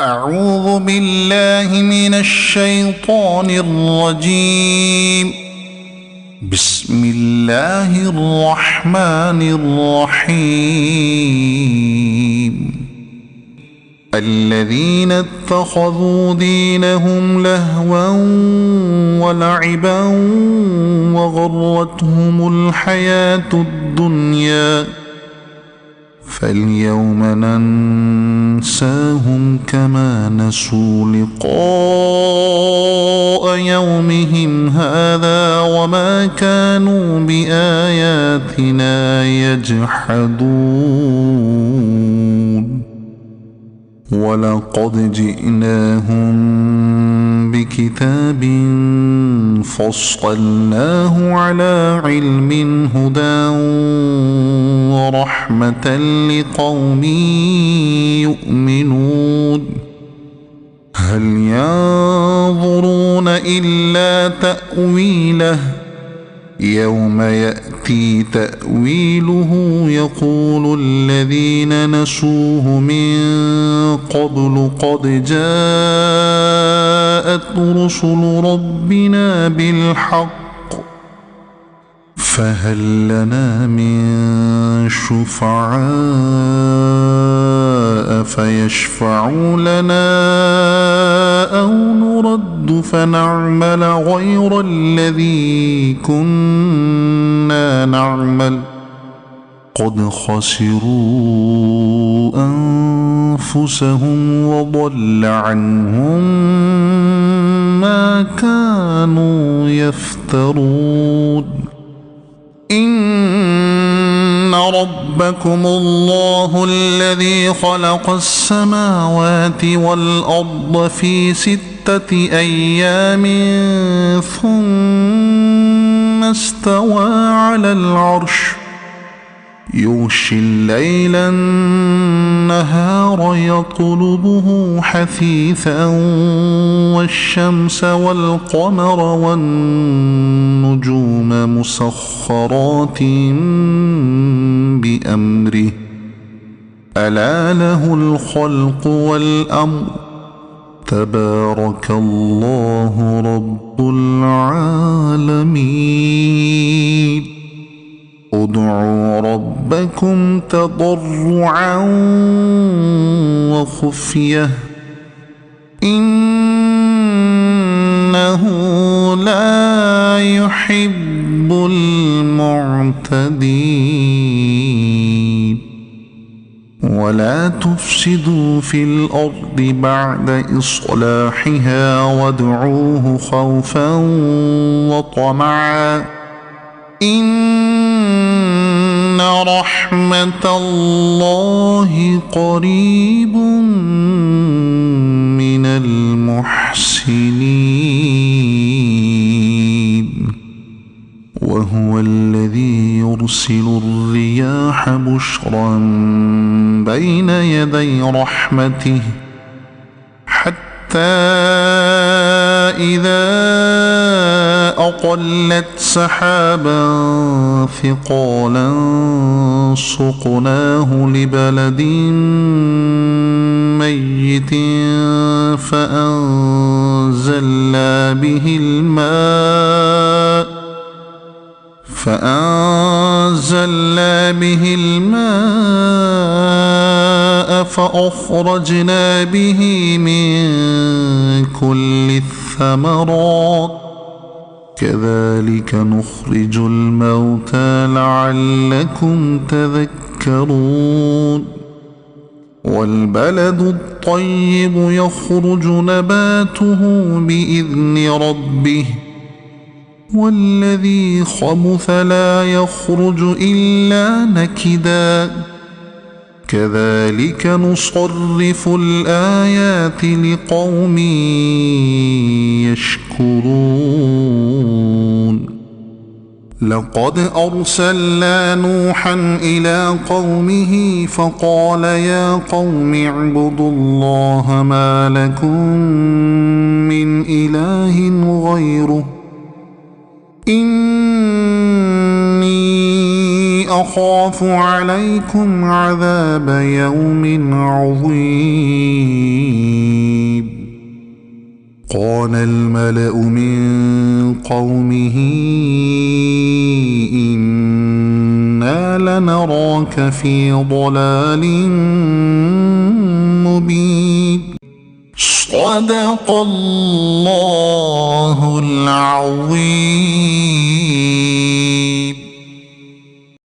أعوذ بالله من الشيطان الرجيم. بسم الله الرحمن الرحيم. الذين اتخذوا دينهم لهوا ولعبا وغرتهم الحياة الدنيا فاليوم ننساهم كما نسوا لقاء يومهم هذا وما كانوا بآياتنا يجحدون ولقد جئناهم بكتاب فصلناه على علم هدى ورحمة لقوم يؤمنون هل ينظرون إلا تأويله يوم يأتي تأويله يقول الذين نسوه من قبل قد جاءت رسل ربنا بالحق فهل لنا من شفعاء فيشفعوا لنا أو نرد فنعمل غير الذي كنا نعمل قد خسروا أنفسهم وضل عنهم ما كانوا يفترون إن ربكم الله الذي خلق السماوات والأرض في 6 أيام ثم استوى على العرش يغشي الليل النهار يطلبه حثيثا والشمس والقمر والنجوم مسخرات بأمره ألا له الخلق والأمر تبارك الله رب العالمين ادعوا ربكم تضرعا وخفية إنه لا يحب المعتدين ولا تفسدوا في الأرض بعد إصلاحها وادعوه خوفا وطمعا إن رحمة الله قريب من المحسنين وهو الذي يرسل الرياح بشرا بين يدي رحمته حتى إذا أقلت سحابا ثقالا سقناه لبلد ميت فأنزلنا به الماء فأخرجنا به من كل الثمرات كذلك نخرج الموتى لعلكم تذكرون والبلد الطيب يخرج نباته بإذن ربه والذي خبث لا يخرج إلا نكدا كذلك نصرف الآيات لقوم يشكرون لقد أرسلنا نوحا إلى قومه فقال يا قوم اعبدوا الله ما لكم من إله غيره إني أخاف عليكم عذاب يوم عظيم قال الملأ من قومه إنا لنراك في ضلال مبين. صدق الله العظيم.